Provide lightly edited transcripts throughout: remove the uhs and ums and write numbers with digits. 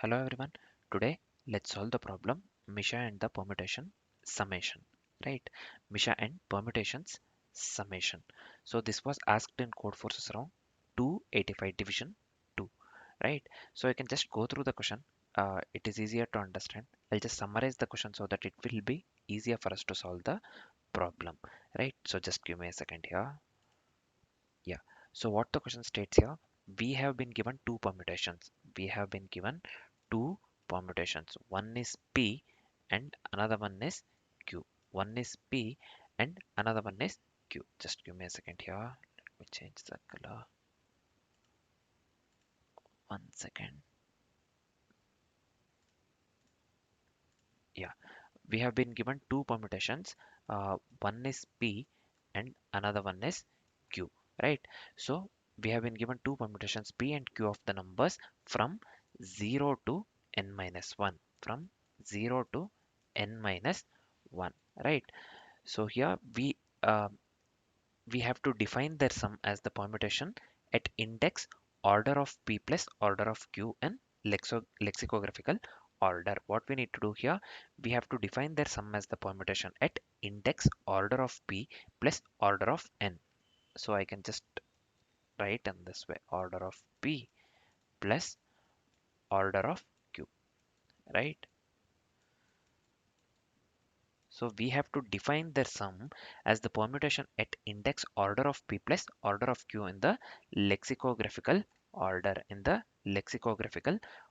Hello everyone. Today let's solve the problem Misha and the permutation summation. Right? Misha and permutations summation. So this was asked in Codeforces around 285 division 2. Right? So I can just go through the question. It is easier to understand. I'll just summarize the question so that it will be easier for us to solve the problem. Right? So just give me a second here. Yeah. So what the question states here, we have been given two permutations. We have been given two permutations. One is P and another one is Q. One is P and another one is Q. Just give me a second here. Let me change the color. 1 second. Yeah. We have been given two permutations. One is P and another one is Q. Right? So we have been given two permutations P and Q of the numbers from 0 to n minus 1. From 0 to n minus 1. Right? So here we have to define their sum as the permutation at index order of P plus order of Q in lexicographical order. What we need to do here, we have to define their sum as the permutation at index order of P plus order of N. So I can just write in this way, order of P plus order of Q, right? So we have to define their sum as the permutation at index order of P plus order of Q in the lexicographical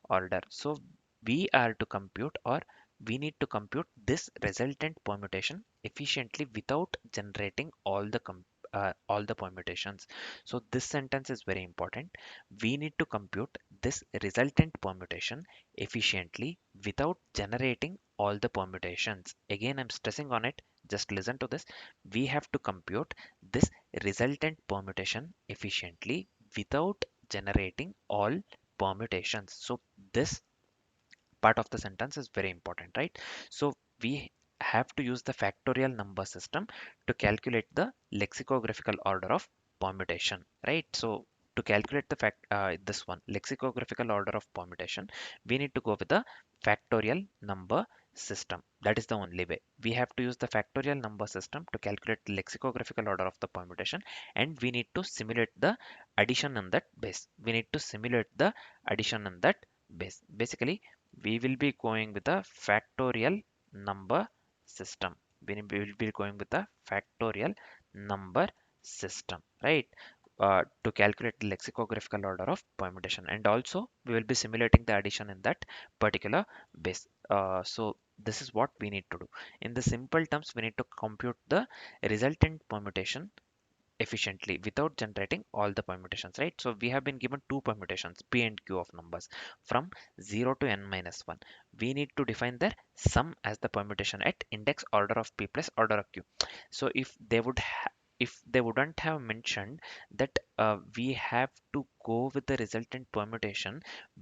order. So we are to compute, or we need to compute this resultant permutation efficiently without generating all the permutations. So this sentence is very important. We need to compute this resultant permutation efficiently without generating all the permutations. Again, I'm stressing on it. Just listen to this. We have to compute this resultant permutation efficiently without generating all permutations. So this part of the sentence is very important, right? So we have to use the factorial number system to calculate the lexicographical order of permutation, right? So to calculate the this one lexicographical order of permutation, we need to go with the factorial number system. That is the only way. We have to use the factorial number system to calculate the lexicographical order of the permutation, and we need to simulate the addition in that base. We need to simulate the addition in that base. Basically, we will be going with a factorial number system. We will be going with a factorial number system, right? To calculate the lexicographical order of permutation, and also we will be simulating the addition in that particular base. So this is what we need to do. In the simple terms, we need to compute the resultant permutation efficiently without generating all the permutations, right? So we have been given two permutations P and Q of numbers from 0 to n minus 1. We need to define their sum as the permutation at index order of P plus order of Q. So if they wouldn't have mentioned that we have to go with the resultant permutation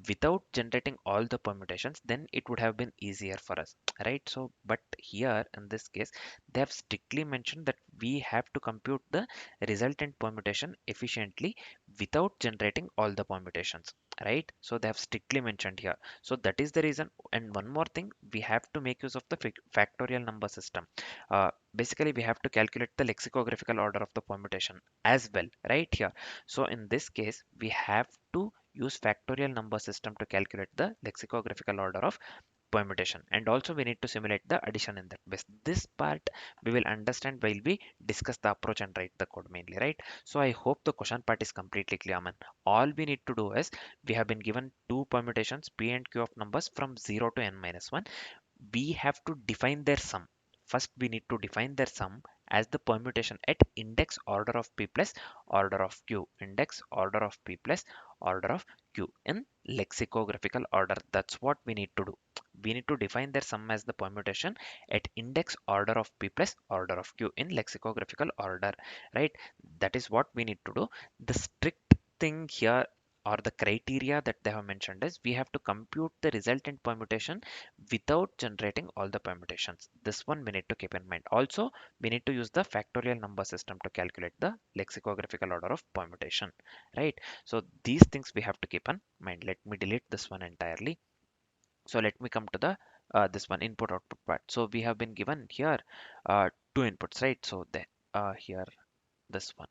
without generating all the permutations, then it would have been easier for us, right? So but here in this case, they have strictly mentioned that we have to compute the resultant permutation efficiently without generating all the permutations, right? So they have strictly mentioned here. So that is the reason. And one more thing, we have to make use of the factorial number system. Basically we have to calculate the lexicographical order of the permutation as well, right here. So in this case, we have to use factorial number system to calculate the lexicographical order of permutation, and also we need to simulate the addition in that base. This part we will understand while we discuss the approach and write the code mainly, right? So I hope the question part is completely clear, man. All we need to do is, we have been given two permutations P and Q of numbers from 0 to n minus 1. We have to define their sum. First we need to define their sum as the permutation at index order of P plus order of Q. Index order of P plus order of Q in lexicographical order. That's what we need to do. We need to define their sum as the permutation at index order of P plus order of Q in lexicographical order, right? That is what we need to do. The strict thing here, or the criteria that they have mentioned, is we have to compute the resultant permutation without generating all the permutations. This one we need to keep in mind. Also, we need to use the factorial number system to calculate the lexicographical order of permutation, right? So these things we have to keep in mind. Let me delete this one entirely. So let me come to the this one input output part. So we have been given here two inputs, right? So the here this one.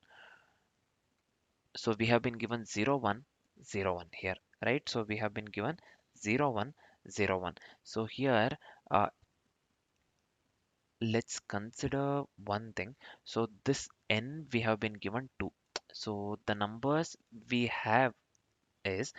So we have been given 0 1 0 1 here, right? So we have been given 0 1 0 1. So here uh, let's consider one thing. So this n we have been given 2. So the numbers we have is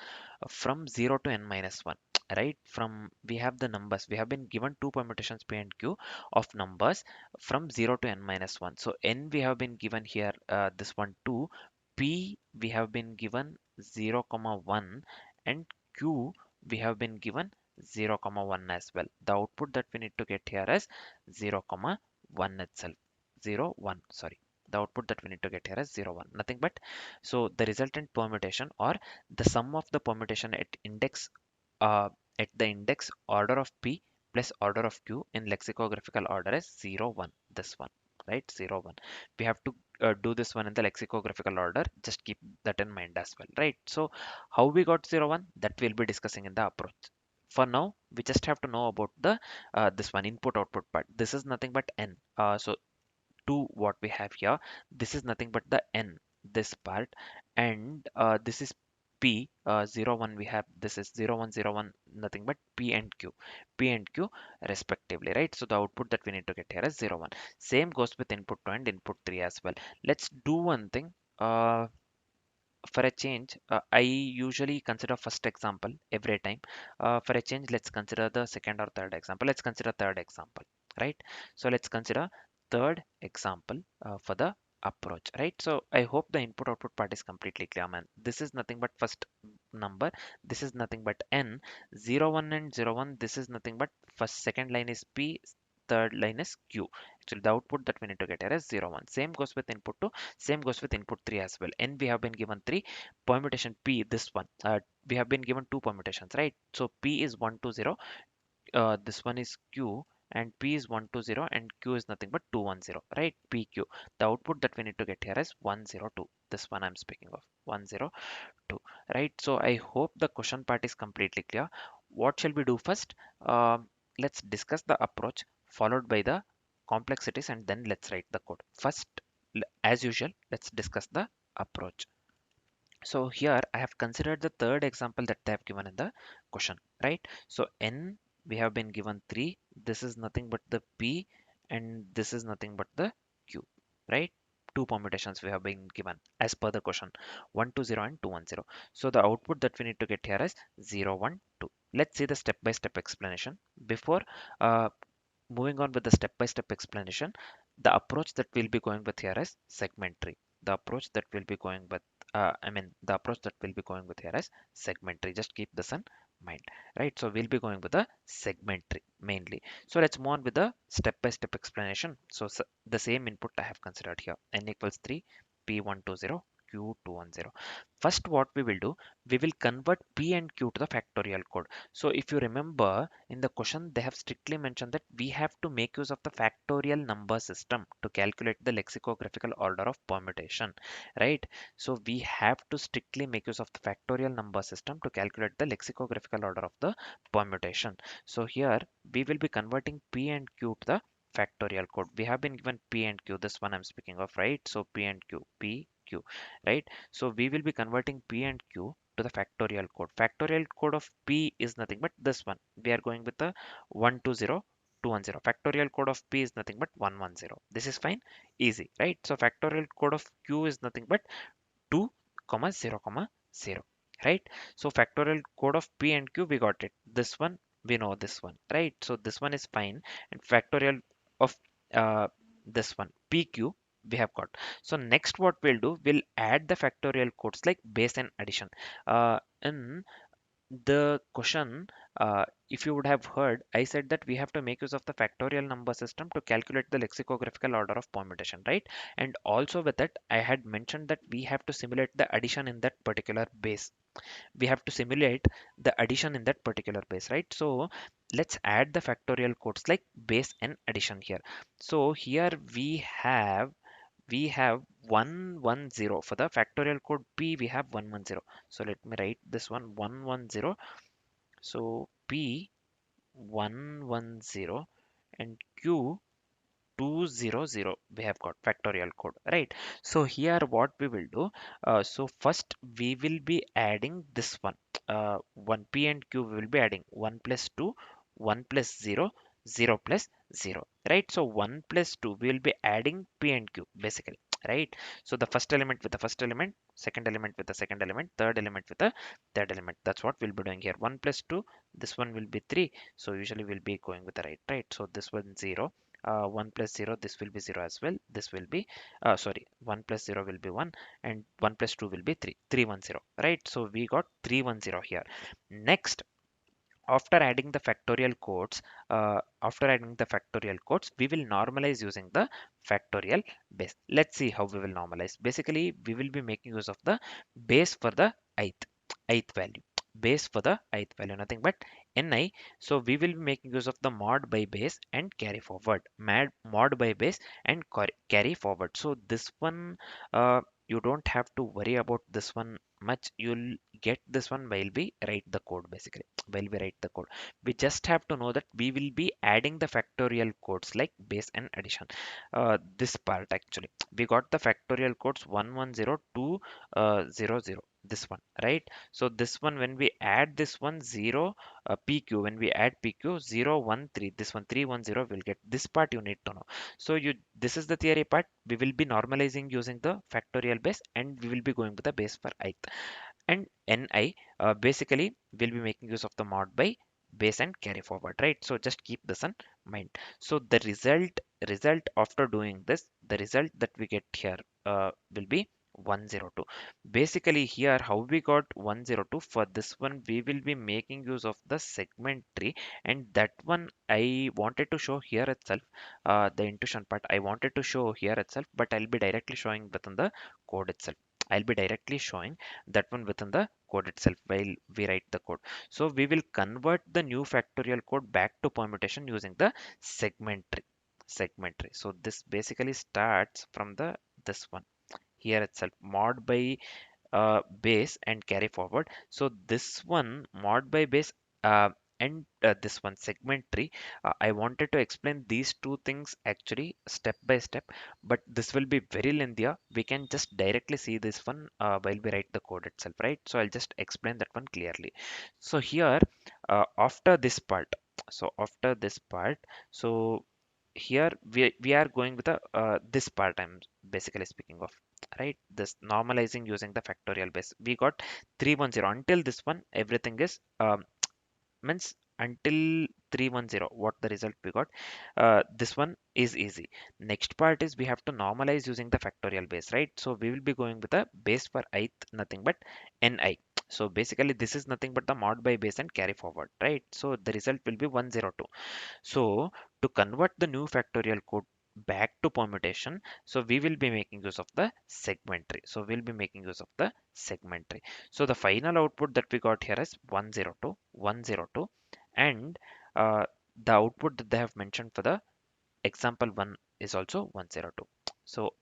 from 0 to n minus 1, right? From we have the numbers, we have been given two permutations p and q of numbers from 0 to n minus 1. So n we have been given here this one 2, p we have been given 0 comma 1, and q we have been given 0 comma 1 as well. The output that we need to get here is 0 comma 1 itself. 0 1, sorry, the output that we need to get here is 0 1, nothing but. So the resultant permutation, or the sum of the permutation uh, at the index order of p plus order of q in lexicographical order is 0 1, this one, right? 0 1, we have to do this one in the lexicographical order, just keep that in mind as well, right? So how we got 0 1, that we'll be discussing in the approach. For now we just have to know about the this one input output part. This is nothing but n. So to what we have here, this is nothing but the n, this part, and this is p 0 1, we have this is 0 1 0 1, nothing but p and q respectively, right? So the output that we need to get here is 0 1. Same goes with input 2 and input 3 as well. Let's do one thing. For a change, I usually consider first example every time. For a change, let's consider the second or third example. Let's consider third example, right? So let's consider third example for the approach, right? So I hope the input output part is completely clear, man. This is nothing but first number. This is nothing but n. 0 1 and 0 1. This is nothing but first second line is p, third line is q. Actually, the output that we need to get here is 0 1. Same goes with input 2. Same goes with input 3 as well. And we have been given 3. Permutation p, this one. We have been given two permutations, right? So p is 1 to 0. This one is q, and p is 1 to 0, and q is nothing but 2 1 0, right? pq. The output that we need to get here is 102. This one I'm speaking of 102, right? So I hope the question part is completely clear. What shall we do first? Let's discuss the approach followed by the complexities, and then let's write the code. First, as usual, let's discuss the approach. So here I have considered the third example that they have given in the question, right? So n we have been given 3. This is nothing but the p, and this is nothing but the q, right? Two permutations we have been given as per the question, 1 to 0 and 2 1 0. So the output that we need to get here is 0 1 2. Let's see the step-by-step explanation. Before uh, moving on with the step-by-step explanation, the approach that we'll be going with here is segment tree. The approach that we'll be going with, the approach that we'll be going with here is segment tree. Just keep this in mind, right? So we'll be going with the segment tree mainly. So let's move on with the step-by-step explanation. So the same input I have considered here, n equals 3, p120, q210. First, what we will do, we will convert p and q to the factorial code. So if you remember in the question, they have strictly mentioned that we have to make use of the factorial number system to calculate the lexicographical order of permutation, right? So we have to strictly make use of the factorial number system to calculate the lexicographical order of the permutation. So here we will be converting p and q to the factorial code. We have been given p and q, this one I'm speaking of, right? So p and q, p, q, right? So we will be converting p and q to the factorial code. Factorial code of p is nothing but this one. We are going with the 120, 210. Factorial code of p is nothing but 110. This is fine, easy, right? So factorial code of q is nothing but 2 comma 0 comma 0, right? So factorial code of p and q, we got it. This one we know, this one, right? So this one is fine. And factorial of uh, this one pq we have got. So next what we'll do, we'll add the factorial codes like base and addition. In the question, if you would have heard, I said that we have to make use of the factorial number system to calculate the lexicographical order of permutation, right? And also with that, I had mentioned that we have to simulate the addition in that particular base. We have to simulate the addition in that particular base, right? So let's add the factorial codes like base and addition here. So here we have 110 for the factorial code p, we have 110. So let me write this one 110. So p 110 and q 200, we have got factorial code, right? So here what we will do, so first we will be adding this one, 1 p and q, we will be adding 1 plus 2, 1 plus 0, 0 plus 0, right? So 1 plus 2, we will be adding p and q basically, right? So the first element with the first element, second element with the second element, third element with the third element, that's what we'll be doing here. 1 plus 2, this one will be 3, so usually we'll be going with the right? So this one 0, 1 plus 0, this will be 0 as well, this will be sorry, 1 plus 0 will be 1 and 1 plus 2 will be 3, 310, right? So we got 310 here. Next, after adding the factorial codes, we will normalize using the factorial base. Let's see how we will normalize. Basically, we will be making use of the base for the ith value, base for the ith value, nothing but ni. So we will be making use of the mod by base and carry forward, mod by base and carry forward. So this one, you don't have to worry about this one much. You'll get this one while we write the code, basically while we write the code. We just have to know that we will be adding the factorial codes like base and addition. This part actually, we got the factorial codes 110 2 0 0, this one, right? So this one, when we add this one 0, pq, when we add pq 0 1 3, this one 310 will get this part, you need to know. So you, this is the theory part. We will be normalizing using the factorial base and we will be going with the base for ith. And ni, basically we'll be making use of the mod by base and carry forward, right? So just keep this in mind. So the result after doing this, the result that we get here will be 102. Basically here, how we got 102, for this one we will be making use of the segment tree, and that one I wanted to show here itself. The intuition part I wanted to show here itself, but I'll be directly showing within the code itself. I'll be directly showing that one within the code itself while we write the code. So we will convert the new factorial code back to permutation using the segment tree. Segment tree. So this basically starts from the this one here itself, mod by base and carry forward. So this one mod by base, and this one segment tree, I wanted to explain these two things actually step by step, but this will be very lengthy. We can just directly see this one while we write the code itself, right? So I'll just explain that one clearly. So here, after this part, so after this part, so here we are going with the this part I'm basically speaking of, right? This normalizing using the factorial base, we got 310. Until this one, everything is means until 310, what the result we got, this one is easy. Next part is we have to normalize using the factorial base, right? So we will be going with a base for ith, nothing but ni. So basically this is nothing but the mod by base and carry forward, right? So the result will be 102. So to convert the new factorial code back to permutation, so we will be making use of the segment tree. So we'll be making use of the segment tree. So the final output that we got here is 102, 102, and the output that they have mentioned for the example one is also 102. So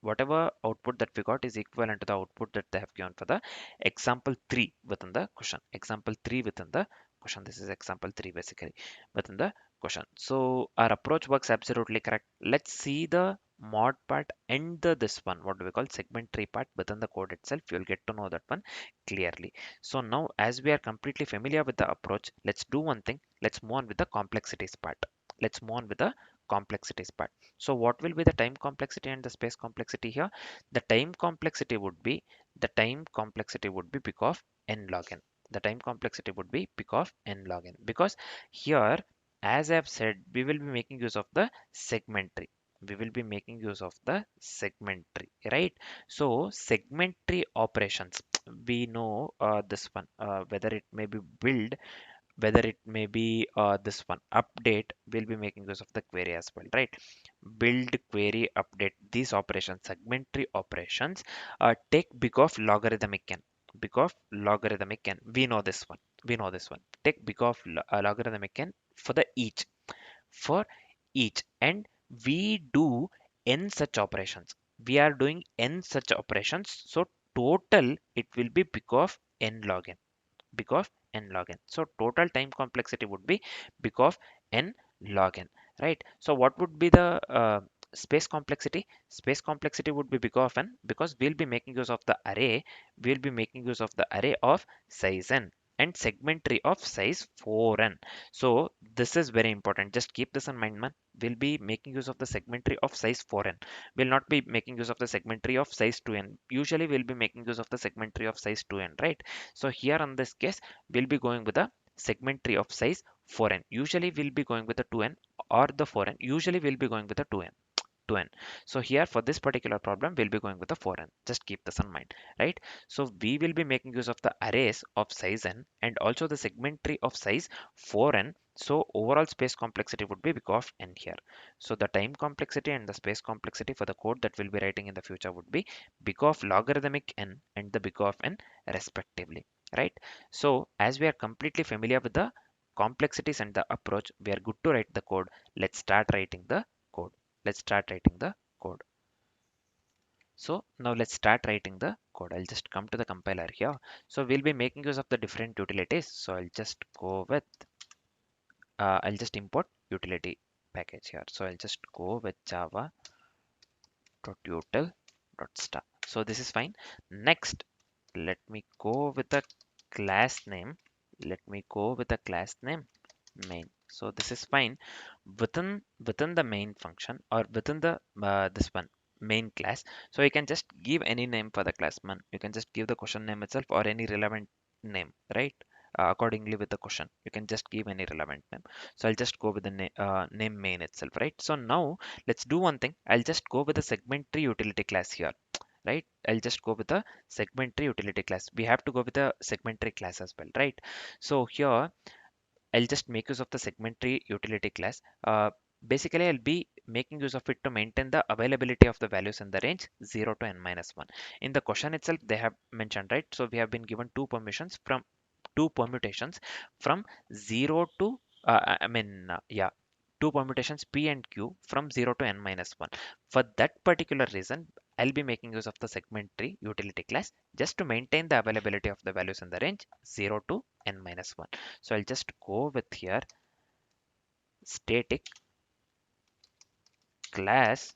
whatever output that we got is equivalent to the output that they have given for the example 3 within the question. Example 3 within the question. This is example 3 basically within the question. So our approach works absolutely correct. Let's see the mod part and the this one, what do we call segment tree part within the code itself. You'll get to know that one clearly. So now as we are completely familiar with the approach, let's do one thing. Let's move on with the complexities part. Let's move on with the complexities part. So what will be the time complexity and the space complexity here? The time complexity would be, big of n log n. The time complexity would be big of n log n, because here, as I have said, we will be making use of the segment tree. We will be making use of the segment tree, right? So segment tree operations, we know this one, whether it may be build, whether it may be this one update, we'll be making use of the query as well, right? Build, query, update, these operations, segmentary operations, take big of logarithmic n. Big of logarithmic n, we know this one, take big of logarithmic n for the each, for each, and we do n such operations. We are doing n such operations, so total it will be big of n log n, big of n log n. So total time complexity would be big of n log n, right? So what would be the space complexity? Space complexity would be big of n, because we'll be making use of the array. We'll be making use of the array of size n and segment tree of size 4n. So this is very important. Just keep this in mind, man. We'll be making use of the segment tree of size 4n. We'll not be making use of the segment tree of size 2n. Usually we'll be making use of the segment tree of size 2n, right? So here in this case, we'll be going with the segment tree of size 4n. Usually we'll be going with the 2n or the 4n. Usually we'll be going with the 2n. 2n. So here for this particular problem, we'll be going with the 4n. Just keep this in mind, right? So we will be making use of the arrays of size n and also the segment tree of size 4n. So overall space complexity would be big of n here. So the time complexity and the space complexity for the code that we'll be writing in the future would be big of logarithmic n and the big of n respectively, right? So as we are completely familiar with the complexities and the approach, we are good to write the code. Let's start writing the code. Let's start writing the code. So now let's start writing the code. I'll just come to the compiler here. So we'll be making use of the different utilities. So I'll just go with, I'll just import utility package here. So I'll just go with java.util.star. So this is fine. Next, let me go with the class name. Let me go with the class name main. So this is fine. Within the main function, or within the this one main class, so you can just give any name for the class. Man, you can just give the question name itself or any relevant name, right? Accordingly with the question, you can just give any relevant name. So I'll just go with the name main itself, right? So now let's do one thing. I'll just go with the segment tree utility class here, right? I'll just go with the segment tree utility class. We have to go with the segment tree class as well, right? So here I'll just make use of the segment tree utility class. Basically, I'll be making use of it to maintain the availability of the values in the range 0 to n minus 1. In the question itself, they have mentioned, right? So we have been given two permutations from 0 to, yeah, two permutations P and Q from 0 to n minus 1. For that particular reason, I'll be making use of the segment tree utility class just to maintain the availability of the values in the range 0 to n minus 1. So I'll just go with here static class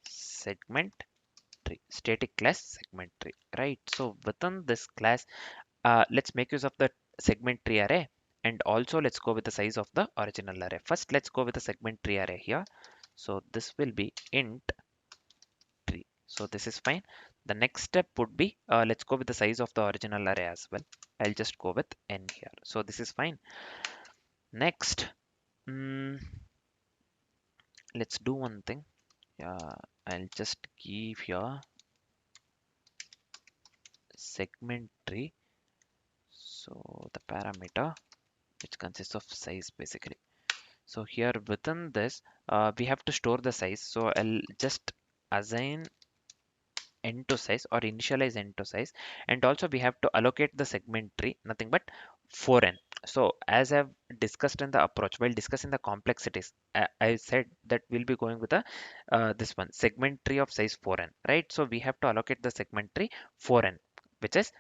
segment tree, static class segment tree, right? So within this class, let's make use of the segment tree array, and also let's go with the size of the original array. First, let's go with the segment tree array here. So this will be int tree. So this is fine. The next step would be, let's go with the size of the original array as well. I'll just go with n here. So this is fine. Next, mm, let's do one thing. Yeah, I'll just give here segment tree. So the parameter which consists of size basically. So here within this, we have to store the size. So I'll just assign n to size or initialize n to size, and also we have to allocate the segment tree nothing but 4n. So as I've discussed in the approach while discussing the complexities, I said that we'll be going with a this one segment tree of size 4n, right? So we have to allocate the segment tree 4n, which is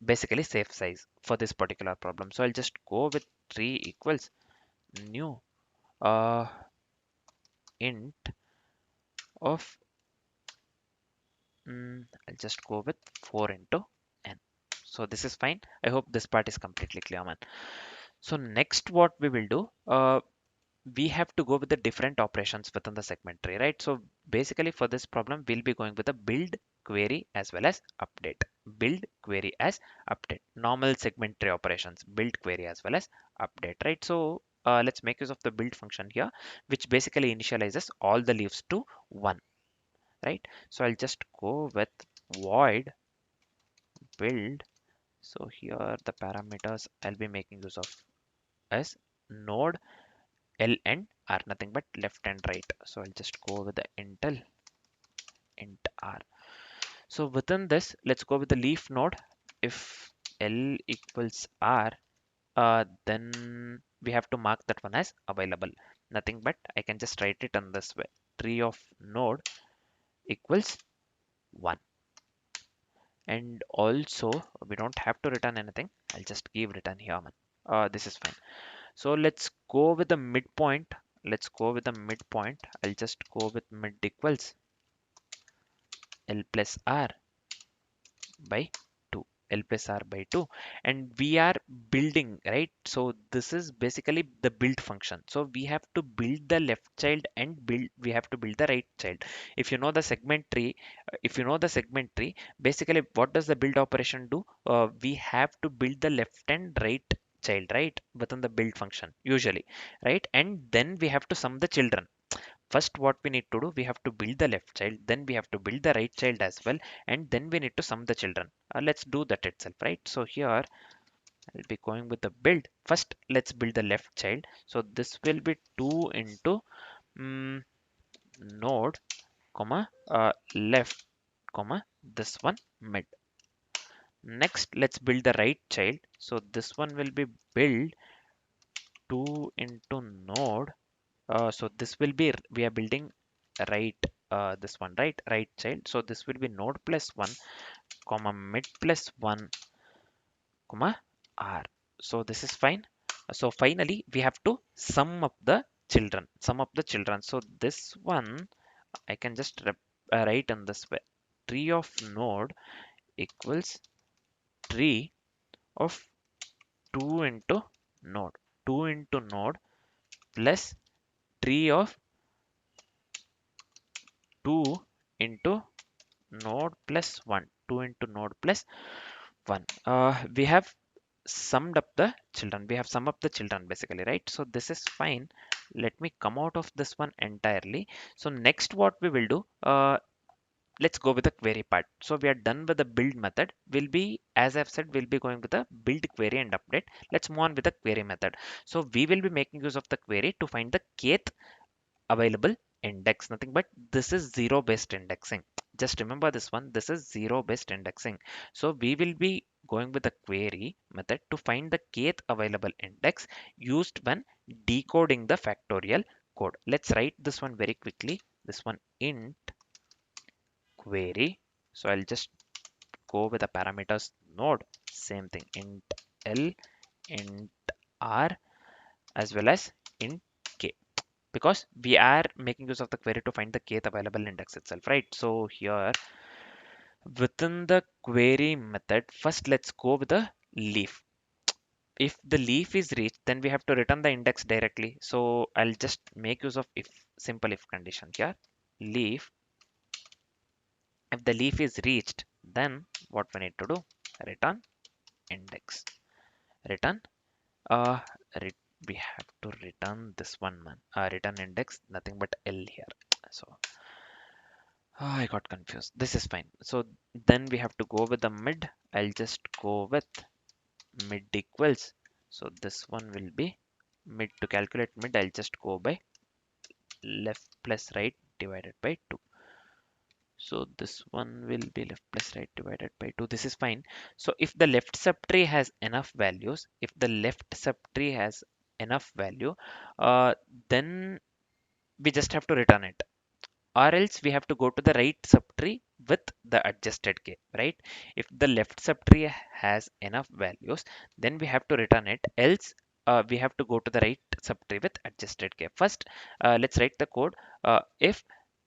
basically safe size for this particular problem. So I'll just go with tree equals new uh, int of I'll just go with 4 into n. So this is fine. I hope this part is completely clear, man. So next what we will do, we have to go with the different operations within the segment tree, right? So basically for this problem, we'll be going with a build query as well as update. Build query as update. Normal segment tree operations, build query as well as update, right? So let's make use of the build function here, which basically initializes all the leaves to 1, right? So I'll just go with void build. So here the parameters I'll be making use of is node L and R, nothing but left and right. So I'll just go with the int R. So within this, let's go with the leaf node. If L equals R, then we have to mark that one as available. Nothing but I can just write it on this way. Tree of node equals 1. And also we don't have to return anything. I'll just give return here, man. This is fine. So let's go with the midpoint. Let's go with the midpoint. I'll just go with mid equals L plus R by 2. L plus R by 2, and we are building, right? So this is basically the build function. So we have to build the left child and we have to build the right child. If you know the segment tree, basically what does the build operation do? We have to build the left and right child, right, within the build function usually, right? And then we have to sum the children. First, what we need to do, we have to build the left child, then we have to build the right child as well, and then we need to sum the children. Let's do that itself, right? So here I'll be going with the build. First, let's build the left child. So this will be 2 into node, comma, left, comma, this one mid. Next, let's build the right child. So this one will be build 2 into node. So this will be, we are building right, this one, right child. So this will be node plus 1, comma mid plus 1, comma r. So this is fine. So finally we have to sum up the children. So this one I can just write in this way: tree of node equals tree of 2 into node 2 into node plus tree of 2 into node plus 1, 2 into node plus 1. We have summed up the children. We have summed up the children basically, right? So this is fine. Let me come out of this one entirely. So next what we will do, let's go with the query part. So we are done with the build method. We'll be, as I've said, we'll be going with the build query and update. Let's move on with the query method. So we will be making use of the query to find the kth available index, nothing but this is zero based indexing. Just remember this one, this is zero based indexing. So we will be going with the query method to find the kth available index used when decoding the factorial code. Let's write this one very quickly. This one int query. So I'll just go with the parameters node, same thing, int l, int r, as well as int k, because we are making use of the query to find the kth available index itself, right? So here within the query method, first let's go with the leaf. If the leaf is reached, then we have to return the index directly. So I'll just make use of if, simple if condition here. Leaf, if the leaf is reached, then what we need to do, return index, return uh re we have to return this one, man. Return index, nothing but l here. So I got confused. This is fine. So then we have to go with the mid. I'll just go with mid equals. So this one will be mid. To calculate mid, I'll just go by left plus right divided by 2. So this one will be left plus right divided by 2. This is fine. So if the left subtree has enough values, if the left subtree has enough value, uh, then we just have to return it, or else we have to go to the right subtree with the adjusted k, right? If the left subtree has enough values, then we have to return it, else we have to go to the right subtree with adjusted k. First, let's write the code. If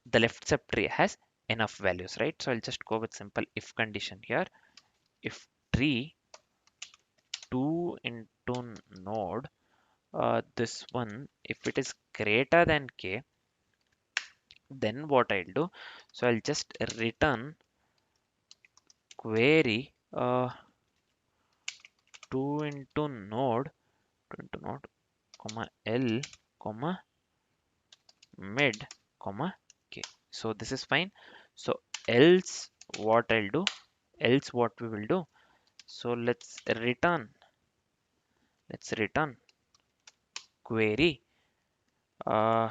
the left subtree has enough values, right? So I'll just go with simple if condition here. If tree 2 into node, this one, if it is greater than k, then what I'll do, so I'll just return query 2 into node, 2 into node, comma l, comma mid, comma k. So this is fine. So else what I'll do, else what we will do, so let's return query uh,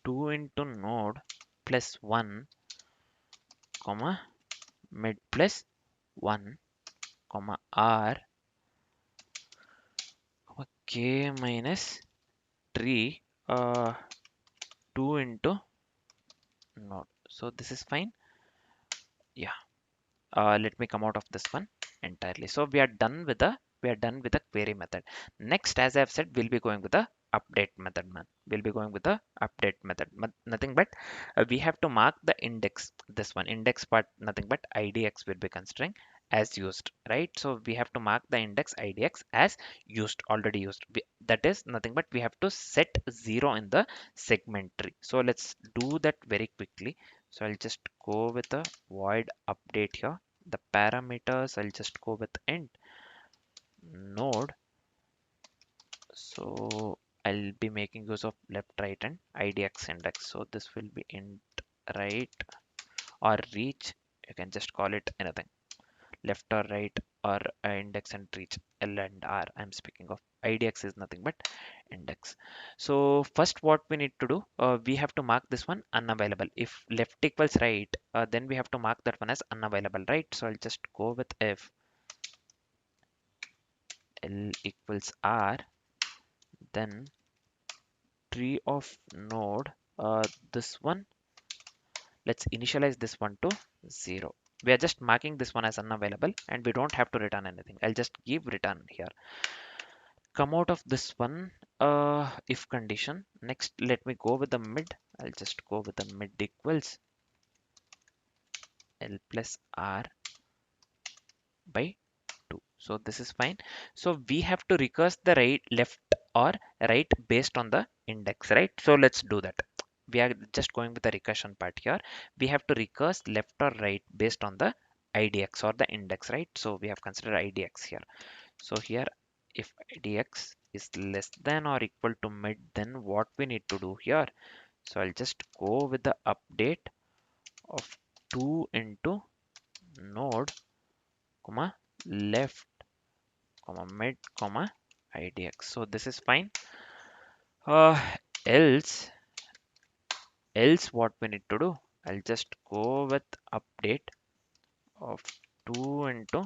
2 into node plus 1, comma mid plus 1, comma r, comma k minus tree 2 into node. So this is fine. Yeah. Let me come out of this one entirely. So we are done with the query method. Next, as I've said, we'll be going with the update method, man. We'll be going with the update method. Nothing but we have to mark the index. This one index part, nothing but idx will be considering as used, right? So we have to mark the index idx as used, already used. That is nothing but we have to set 0 in the segment tree. So let's do that very quickly. So I'll just go with the void update here. The parameters I'll just go with int node. So I'll be making use of left, right, and idx index. So this will be int right or reach. You can just call it anything, left or right, or index and reach. L and R I'm speaking of. IDX is nothing but index. So first what we need to do, we have to mark this one unavailable. If left equals right, then we have to mark that one as unavailable, right? So I'll just go with if L equals R, then tree of node, this one, let's initialize this one to 0. We are just marking this one as unavailable and we don't have to return anything. I'll just give return here. Come out of this one, if condition. Next, let me go with the mid. I'll just go with the mid equals L plus R by 2. So this is fine. So we have to recurse the right, left or right based on the index, right? So let's do that. We are just going with the recursion part here. We have to recurse left or right based on the idx or the index, right? So we have considered idx here. So here, if idx is less than or equal to mid, then what we need to do here? So I'll just go with the update of 2 into node, comma, left, comma, mid, comma, idx. So this is fine. Uh, else, else what we need to do? I'll just go with update of 2 into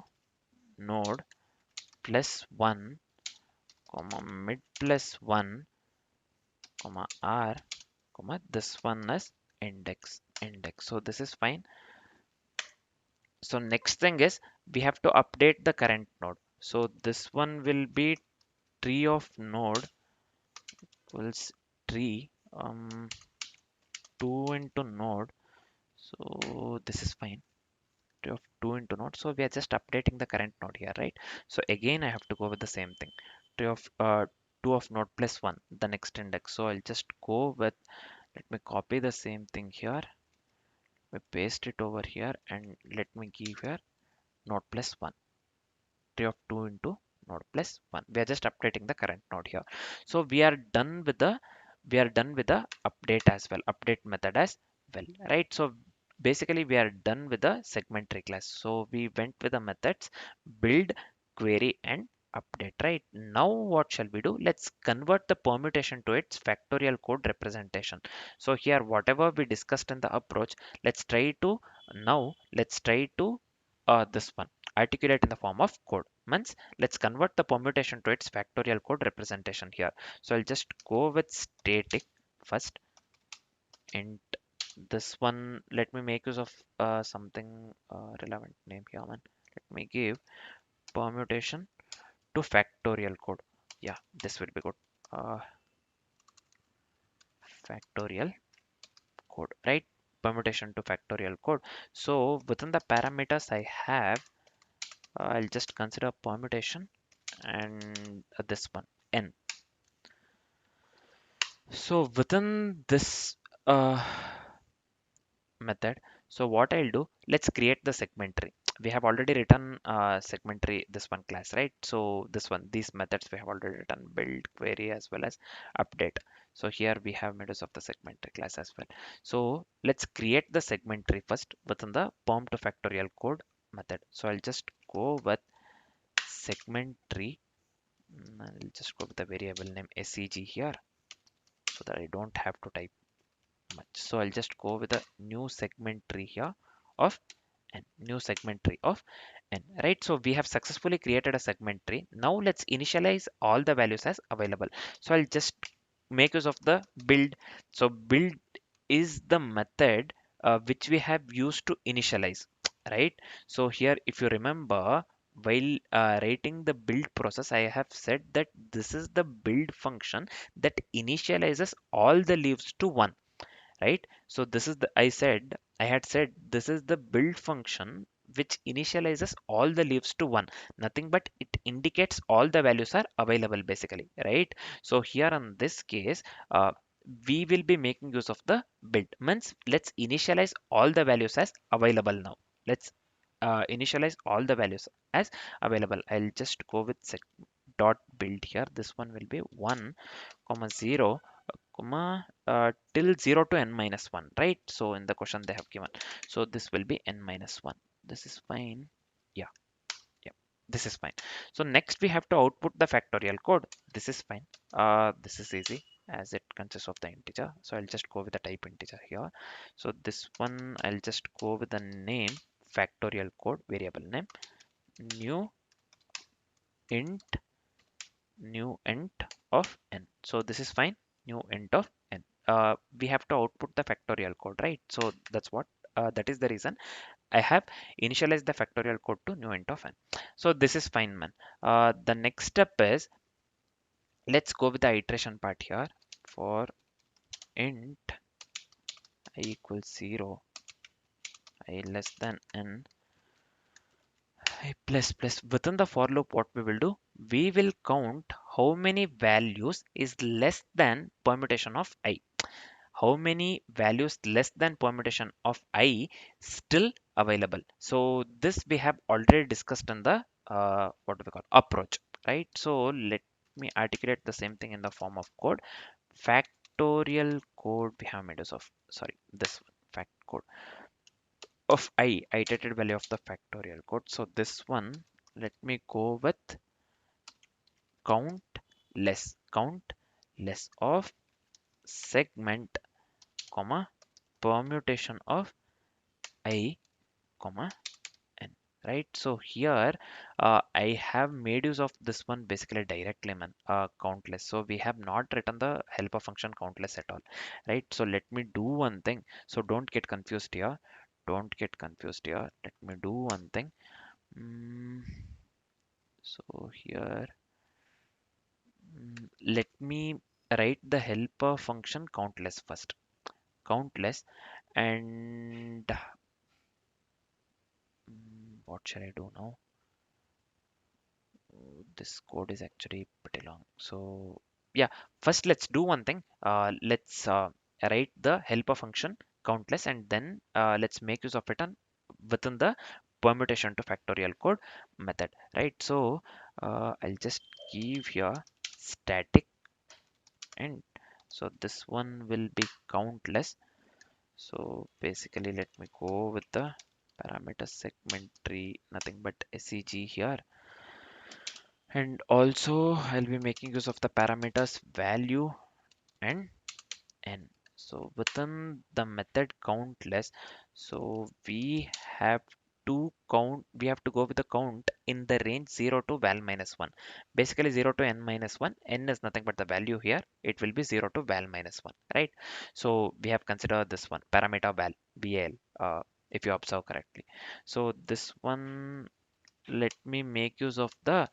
node plus 1, comma, mid plus 1, comma, r, comma, this one is index. So this is fine. So next thing is we have to update the current node. So this one will be tree of node equals tree 2 into node. So this is fine. Tree of 2 into node. So we are just updating the current node here, right? So again I have to go with the same thing. Tree of 2 of node plus 1, the next index. So I'll just go with, let me copy the same thing here. We paste it over here and let me give here node plus 1. Tree of 2 into node plus 1. We are just updating the current node here. So we are done with the update as well, update method as well, right? So basically we are done with the segment tree class. So we went with the methods build, query, and update, right? Now what shall we do? Let's convert the permutation to its factorial code representation. So here whatever we discussed in the approach, let's try to this one articulate in the form of code. Means let's convert the permutation to its factorial code representation here. So I'll just go with static first, int this one. Let me make use of something relevant name here, man. Let me give permutation to factorial code. Yeah, this will be good. uh, Factorial code, right? Permutation to factorial code. So within the parameters I have, I'll just consider permutation and this one n. So within this uh, method, so what I'll do, let's create the segment tree. We have already written segment tree, this one class, right? So these methods we have already written, build, query, as well as update. So here we have made use of the segment tree class as well. So let's create the segment tree first within the perm to factorial code method. So I'll just go with segment tree. I'll just go with the variable name seg here so that I don't have to type much. So I'll just go with a new segment tree here of n, new segment tree of n, right? So we have successfully created a segment tree. Now let's initialize all the values as available. So I'll just make use of the build. So build is the method which we have used to initialize, right? So here, if you remember, while writing the build process, I have said that this is the build function that initializes all the leaves to 1, right? So this is the, I had said this is the build function which initializes all the leaves to 1, nothing but it indicates all the values are available basically, right? So here in this case, we will be making use of the build, means let's initialize all the values as available now. Let's initialize all the values as available. I'll just go with set dot build here. This one will be 1 comma 0 comma till 0 to n minus 1, right? So in the question they have given, so this will be n minus 1. This is fine. Yeah, yeah, this is fine. So next we have to output the factorial code. This is fine. This is easy as it consists of the integer, so I'll just go with the type integer here. So this one I'll just go with the name factorial code variable name new int new int of n. So this is fine, new int of n. We have to output the factorial code, right? So that's what, that is the reason I have initialized the factorial code to new int of n. So this is fine, man. The next step is, let's go with the iteration part here. For int I equals 0, I less than n, I plus within the for loop, what we will do, we will count how many values is less than permutation of I, how many values less than permutation of I still available. So this we have already discussed in the what do we call approach, right? So let me articulate the same thing in the form of code. Factorial code we have made use of, sorry, this one, fact code of I, iterated value of the factorial code. So this one, let me go with count count less of segment comma permutation of I comma n, right? So here I have made use of this one basically directly, man, countless. So we have not written the helper function countless at all, right? So let me do one thing, so don't get confused here, don't get confused here. Let me do one thing. Mm, so here, let me write the helper function countless first, countless, and what shall I do now? This code is actually pretty long. So yeah, first let's do one thing. Let's write the helper function countless, and then let's make use of it on within the permutation to factorial code method, right? So I'll just give here static, and so this one will be countless. So basically, let me go with the parameter segment tree, nothing but seg here. And also I'll be making use of the parameters value and n. So within the method countless, so we have to go with the count in the range 0 to val minus 1. Basically 0 to n minus 1. N is nothing but the value here. It will be 0 to val minus 1, right? So we have considered this one parameter val, if you observe correctly. So this one, let me make use of the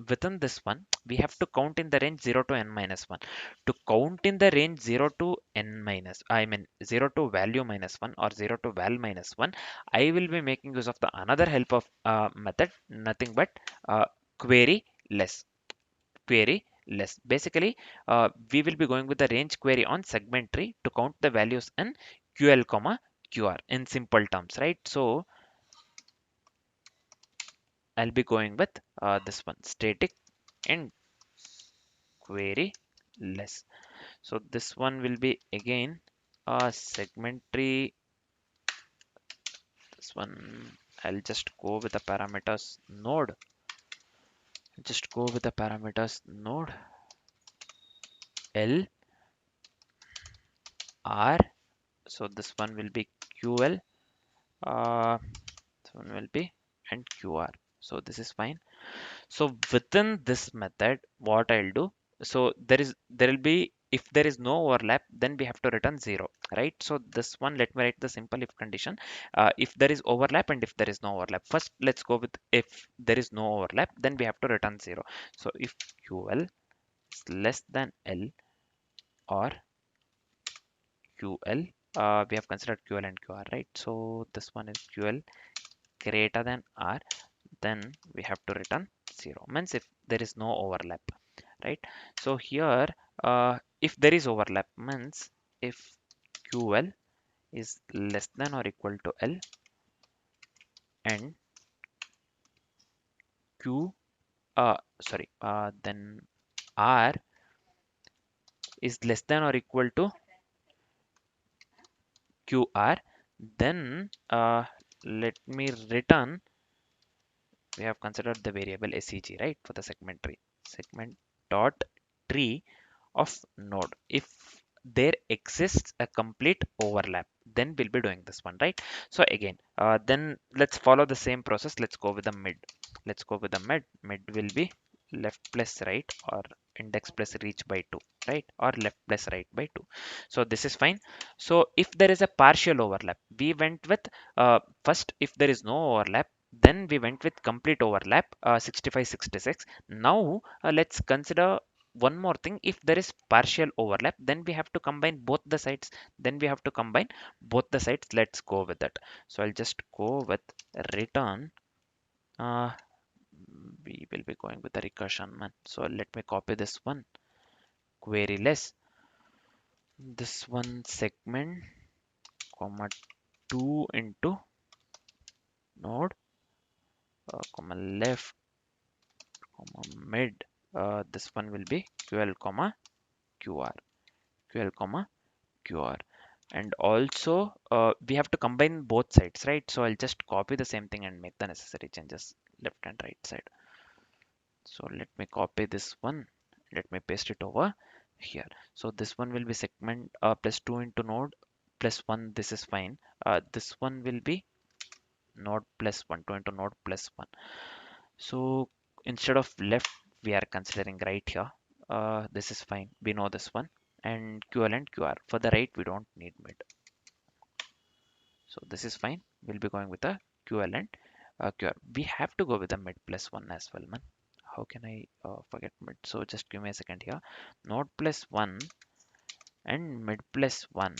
within this one we have to count in the range 0 to n minus 1. To count in the range 0 to n minus, I mean 0 to value minus 1 or 0 to val minus 1, I will be making use of the another help of method, nothing but query less, query less. Basically we will be going with the range query on segment tree to count the values in ql comma qr in simple terms, right? So I'll be going with this one static and query less. So this one will be again a segment tree. This one I'll just go with the parameters node. Just go with the parameters node L R. So this one will be QL. This one will be and QR. So this is fine. So within this method, what I'll do, so there will be if there is no overlap, then we have to return 0, right? So this one, let me write the simple if condition. If there is overlap and if there is no overlap. First, let's go with if there is no overlap, then we have to return 0. So if QL is less than L or QL, we have considered QL and QR, right? So this one is QL greater than R, then we have to return 0. Means if there is no overlap, right? So here, if there is overlap, means if QL is less than or equal to L and Q, then R is less than or equal to QR, then let me return. We have considered the variable SEG, right, for the segment tree. Segment dot tree of node. If there exists a complete overlap, then we'll be doing this one, right? So again, then let's follow the same process. Let's go with the mid. Let's go with the mid. Mid will be left plus right, or index plus reach by 2, right? Or left plus right by 2. So this is fine. So if there is a partial overlap, we went with first, if there is no overlap, then we went with complete overlap, 65 66. Now let's consider one more thing. If there is partial overlap, then we have to combine both the sides. Let's go with that. So I'll just go with return. uh, we will be going with the recursion, man. So let me copy this one, query less, this one segment comma 2 into node comma left comma mid. This one will be ql comma qr, ql comma qr. And also we have to combine both sides, right? So I'll just copy the same thing and make the necessary changes left and right side. So let me copy this one, let me paste it over here. So this one will be segment plus 2 into node plus 1. This is fine. This one will be node plus 1, 2 into node plus 1. So instead of left, we are considering right here. This is fine, we know this one. And ql and qr. For the right, we don't need mid. So this is fine. We'll be going with a QL and QR. We have to go with a mid plus 1 as well, man. How can I forget mid? So just give me a second here. Node plus 1 and mid plus 1.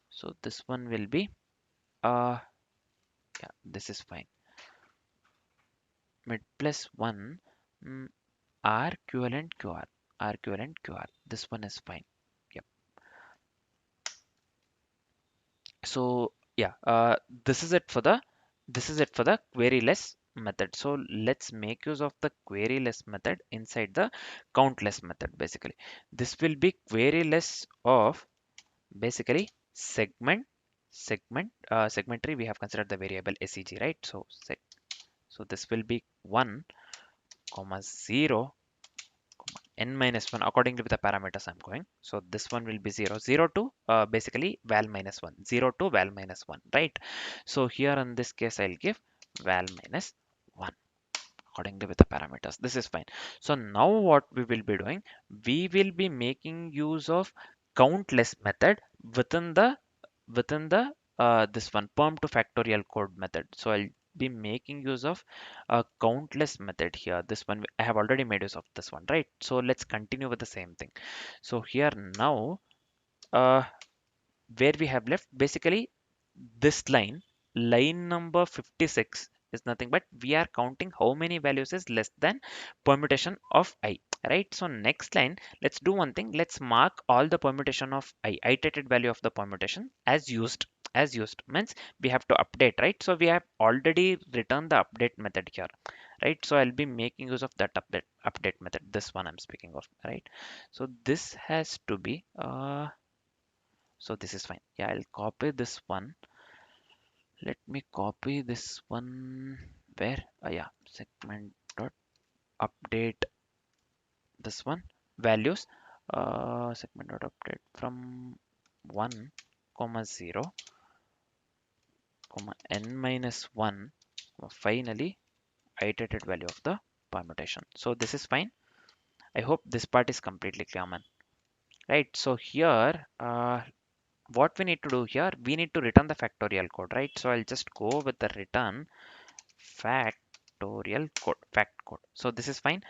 So this one will be, yeah, this is fine. Mid plus 1, R, QL and QR. R, QL and QR. This one is fine. Yep. So yeah, this is it for the queryless method. So let's make use of the queryless method inside the countless method. Basically, this will be queryless of basically segment tree. We have considered the variable seg, right? So so this will be 1 comma 0 n minus 1 according to the parameters I'm going. So this one will be 0 0 to basically val minus 1, 0 to val minus 1, right? So here in this case I'll give val minus 1 according to the parameters. This is fine. So now what we will be doing, we will be making use of countless method within the this one perm to factorial code method. So I'll be making use of a countless method here. This one I have already made use of this one, right? So let's continue with the same thing. So here now, uh, where we have left, basically this line number 56 is nothing but we are counting how many values is less than permutation of I, right? So next line, let's do one thing. Let's mark all the permutation of I, iterated value of the permutation as used. As used means we have to update, right? So we have already returned the update method here, right? So I'll be making use of that update method, this one I'm speaking of, right? So this has to be so this is fine. Yeah, I'll copy this one. Let me copy this one. Where? Yeah, segment dot update this one values. Segment dot update from 1 comma 0 comma n minus 1 finally iterated value of the permutation. So this is fine. I hope this part is completely clear, man. right? So here, what we need to do here, we need to return the factorial code, right? So I'll just go with the return factorial code, fact code. So this is fine.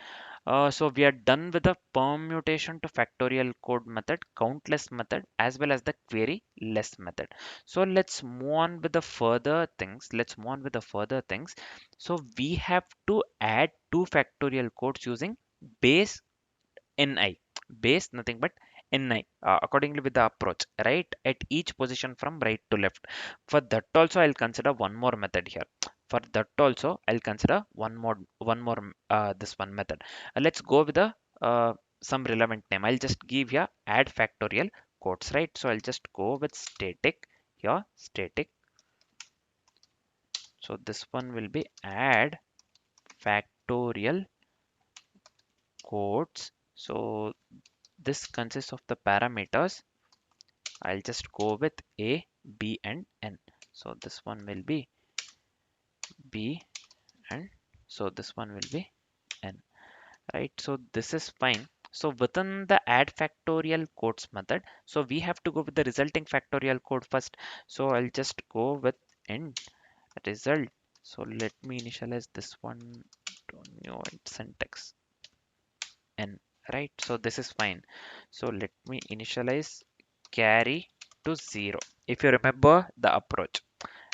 So we are done with the permutation to factorial code method, countless method, as well as the query less method. So let's move on with the further things. Let's move on with the further things. So we have to add two factorial codes using base ni, base nothing but ni, accordingly with the approach, right, at each position from right to left. For that also I'll consider one more method here. For that also I'll consider one more this one method. Let's go with the some relevant name. I'll just give here add factorial codes, right? So I'll just go with static here, static. So this one will be add factorial codes. So this consists of the parameters. I'll just go with A, B, and N. So this one will be B, and so this one will be N, right? So this is fine. So within the add factorial codes method, so we have to go with the resulting factorial code first. So I'll just go with end result. So let me initialize this one to new syntax N, right? So this is fine. So let me initialize carry to 0. If you remember the approach,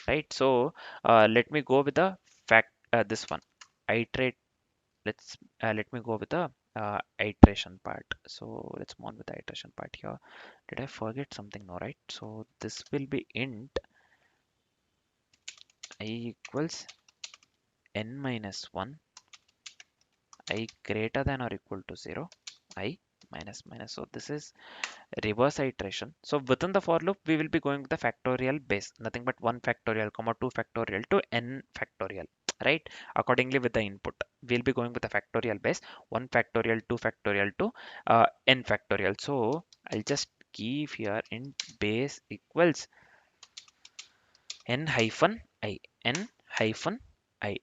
right? So let me go with the fact this one iterate. Let me go with the iteration part. So let's move on with the iteration part here. Did I forget something? No, right? So this will be int I equals n minus 1, I greater than or equal to 0, I minus minus. So this is reverse iteration. So within the for loop, we will be going with the factorial base, nothing but 1 factorial, comma 2 factorial to n factorial, right? Accordingly with the input, we'll be going with the factorial base, 1 factorial, 2 factorial to n factorial. So I'll just give here int base equals n hyphen I, n hyphen I.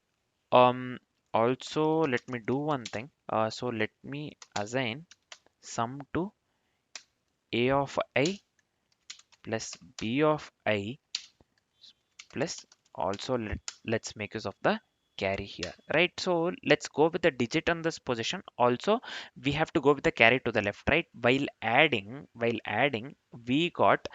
Um, Also let me do one thing. So let me assign sum to a of I plus b of I plus also let's make use of the carry here, right? So let's go with the digit on this position. Also we have to go with the carry to the left, right? While adding we got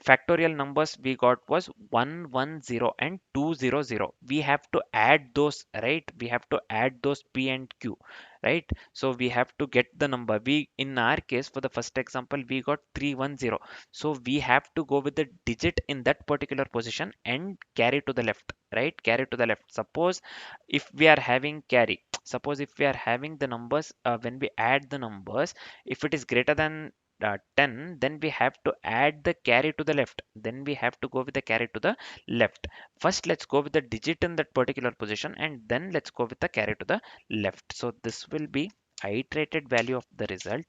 factorial numbers we got was 110 and 200. We have to add those, right? We have to add those p and q, right? So we have to get the number. We in our case for the first example we got 310. So we have to go with the digit in that particular position and carry to the left, right? Carry to the left. Suppose if we are having carry, suppose if we are having the numbers, when we add the numbers, if it is greater than 10, then we have to add the carry to the left. Then we have to go with the carry to the left. First, let's go with the digit in that particular position and then let's go with the carry to the left. So this will be iterated value of the result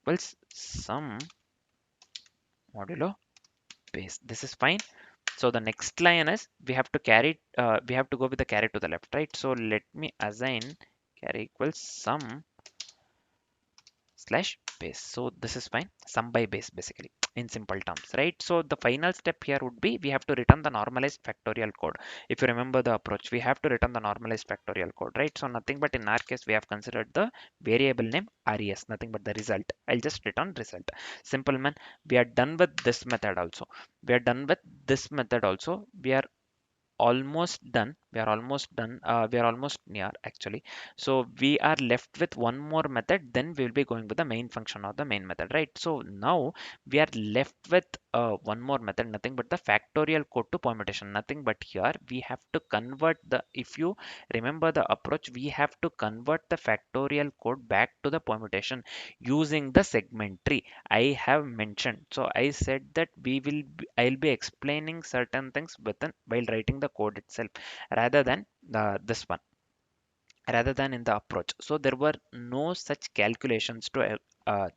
equals sum modulo base. This is fine. So the next line is we have to go with the carry to the left, right? So let me assign carry equals sum slash base. So this is fine. Sum by base basically in simple terms, right? So the final step here would be we have to return the normalized factorial code. If you remember the approach, we have to return the normalized factorial code, right? So nothing but in our case, we have considered the variable name res, nothing but the result. I'll just return result. Simple man. We are done with this method also. We are done with this method also. We are almost near actually. So we are left with one more method, then we will be going with the main function or the main method, right? So now we are left with one more method, nothing but the factorial code to permutation. Nothing but here we have to convert the, if you remember the approach, we have to convert the factorial code back to the permutation using the segment tree I have mentioned. So I said that I'll be explaining certain things within while writing the code itself rather than this one, rather than in the approach. So there were no such calculations to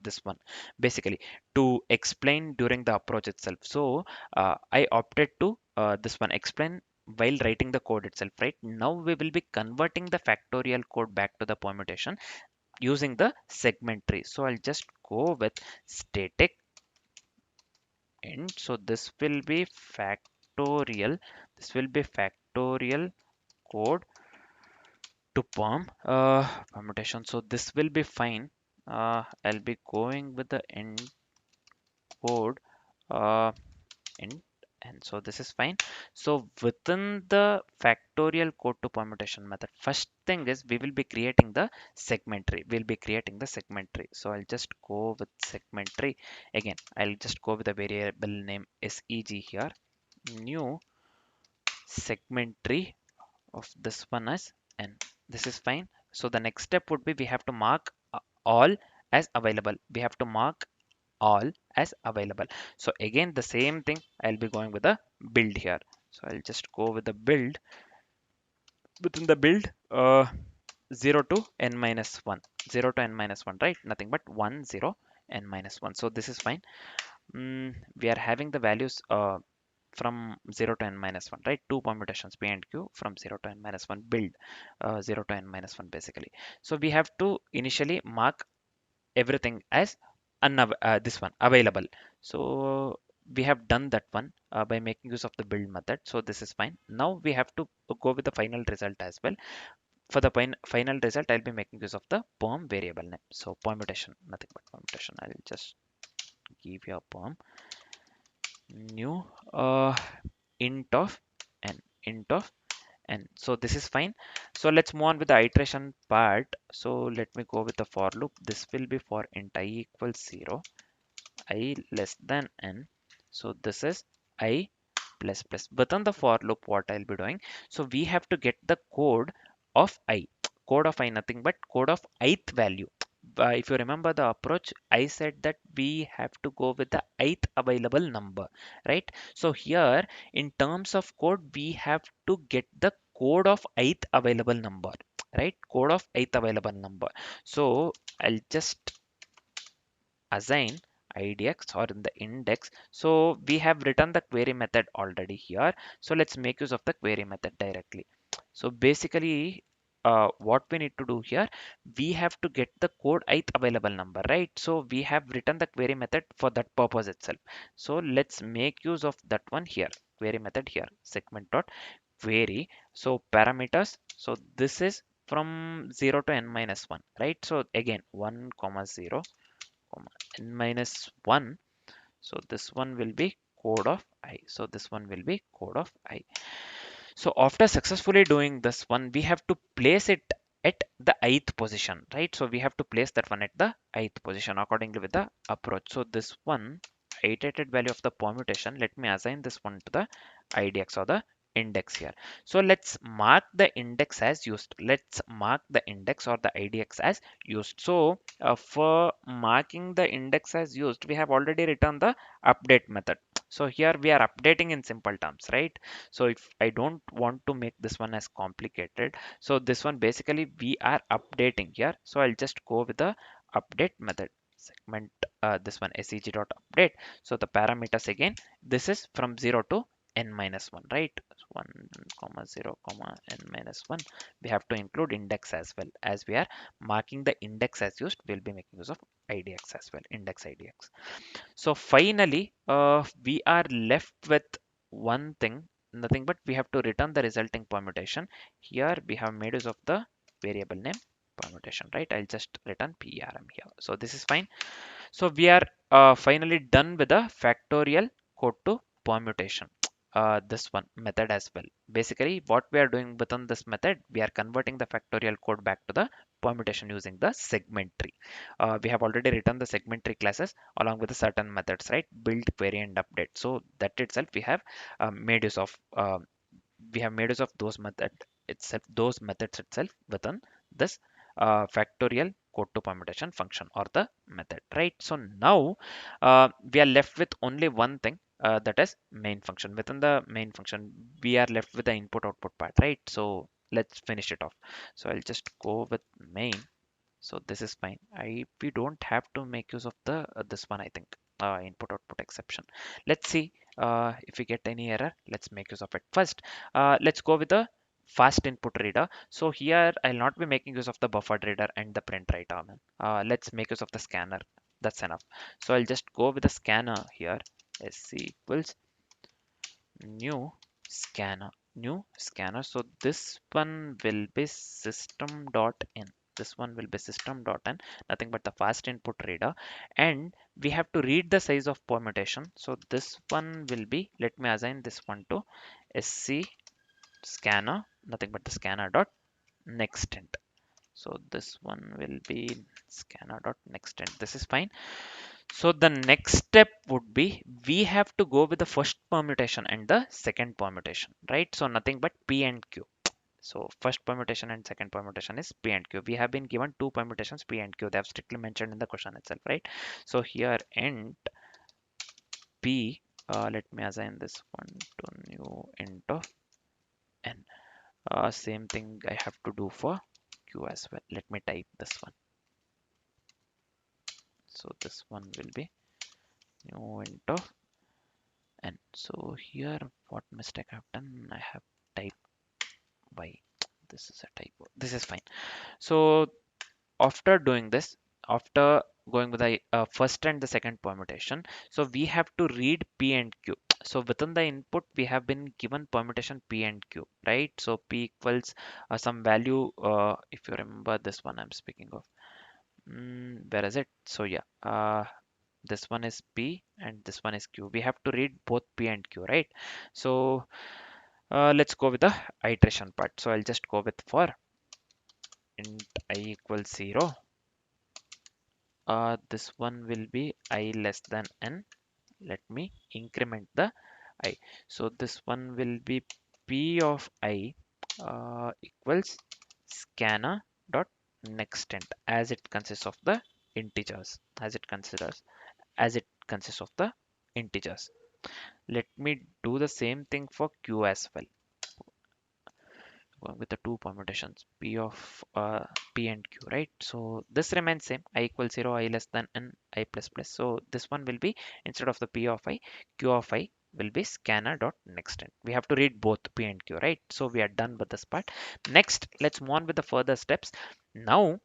this one basically to explain during the approach itself. So I opted to this one explain while writing the code itself. Right now we will be converting the factorial code back to the permutation. using the segment tree. So I'll just go with static int. So this will be factorial. This will be factorial code to permutation. So this will be fine. I'll be going with the int code uh, int, and so this is fine. So within the factorial code to permutation method, first thing is we will be creating the segment tree. We'll be creating the segment tree. So I'll just go with segment tree. Again, I'll just go with the variable name seg here. New segment tree of this one as n. This is fine. So the next step would be we have to mark all as available. We have to mark all as available. So again, the same thing, I'll be going with the build here. So I'll just go with the build. Within the build, 0 to n minus 1, 0 to n minus 1, right? Nothing but 1, 0, n minus 1. So this is fine. We are having the values from 0 to n minus 1, right? Two permutations p and q from 0 to n minus 1 build 0 to n minus 1 basically. So we have to initially mark everything as this one available. So we have done that one by making use of the build method. So this is fine. Now we have to go with the final result as well. For the final result, I'll be making use of the perm variable name. So permutation, nothing but permutation. I'll just give you a perm new int of n, int of n. So this is fine. So let's move on with the iteration part. So let me go with the for loop. This will be for int I equals 0, I less than n. So this is I plus plus. Within the for loop, what I'll be doing, so we have to get the code of I. Code of I, nothing but code of ith value. If you remember the approach, I said that we have to go with the ith available number, right? So here, in terms of code, we have to get the code of ith available number, right? Code of ith available number. So I'll just assign idx or in the index. So we have written the query method already here. So let's make use of the query method directly. So basically, what we need to do here, we have to get the code ith available number, right? So we have written the query method for that purpose itself. So let's make use of that one here. Query method here, segment dot query. So parameters. So this is from 0 to n minus 1, right? So again, 1 comma 0 comma n minus 1. So this one will be code of I. So this one will be code of I. So after successfully doing this one, we have to place it at the ith position, right? So we have to place that one at the ith position accordingly with the approach. So this one iterated value of the permutation, let me assign this one to the idx or the index here. So let's mark the index as used. Let's mark the index or the idx as used. So for marking the index as used, we have already written the update method. So here we are updating in simple terms, right? So if I don't want to make this one as complicated, so this one basically we are updating here. So I'll just go with the update method segment, this one seg dot update. So the parameters again, this is from 0 to n minus 1, right? 1 comma 0 comma n minus 1. We have to include index as well. As we are marking the index as used, we'll be making use of idx as well, index idx. So finally, we are left with one thing, nothing but we have to return the resulting permutation. Here we have made use of the variable name permutation, right? I'll just return PRM here. So this is fine. So we are finally done with the factorial code to permutation. This one method as well. Basically, what we are doing within this method, we are converting the factorial code back to the permutation using the segment tree. We have already written the segment tree classes along with the certain methods, right? Build, query, and update. So that itself made use of. We have made use of those methods itself within this factorial code to permutation function or the method, right? So now we are left with only one thing, that is main function. Within the main function, we are left with the input output part, right? So let's finish it off. So I'll just go with main. So this is fine. We don't have to make use of the this one, I think, input output exception. Let's see if we get any error. Let's make use of it first. Let's go with the fast input reader. So here I'll not be making use of the buffered reader and the print writer. Let's make use of the scanner. That's enough. So I'll just go with the scanner here. Sc equals new scanner. So this one will be system.in. This one will be system.in, nothing but the fast input reader. And we have to read the size of permutation. So this one will be, let me assign this one to sc scanner, nothing but the scanner dot nextint. So this one will be scanner dot nextint. This is fine. So the next step would be we have to go with the first permutation and the second permutation, right? So nothing but P and Q. So first permutation and second permutation is P and Q. We have been given two permutations P and Q. They have strictly mentioned in the question itself, right? So here int P, let me assign this one to new int of n. Same thing I have to do for Q as well. Let me type this one. So this one will be new int of n. So here what mistake I've done, I have typed y. This is a typo. This is fine. So after doing this, after going with the first and the second permutation, so we have to read P and Q. So within the input we have been given permutation P and Q, right? So P equals some value, if you remember this one I'm speaking of. Where is it? So yeah, this one is P and this one is Q. We have to read both P and Q, right? So let's go with the iteration part. So I'll just go with for int I equals 0. This one will be I less than n. Let me increment the I. So this one will be P of I equals scanner dot nextint, as it consists of the integers, as it consists of the integers. Let me do the same thing for Q as well, going with the two permutations P of P and Q, right? So this remains same, I equals 0, I less than n, I plus plus. So this one will be, instead of the P of I, Q of I will be scanner dot nextint. We have to read both P and Q, right? So we are done with this part. Next, let's move on with the further steps. Now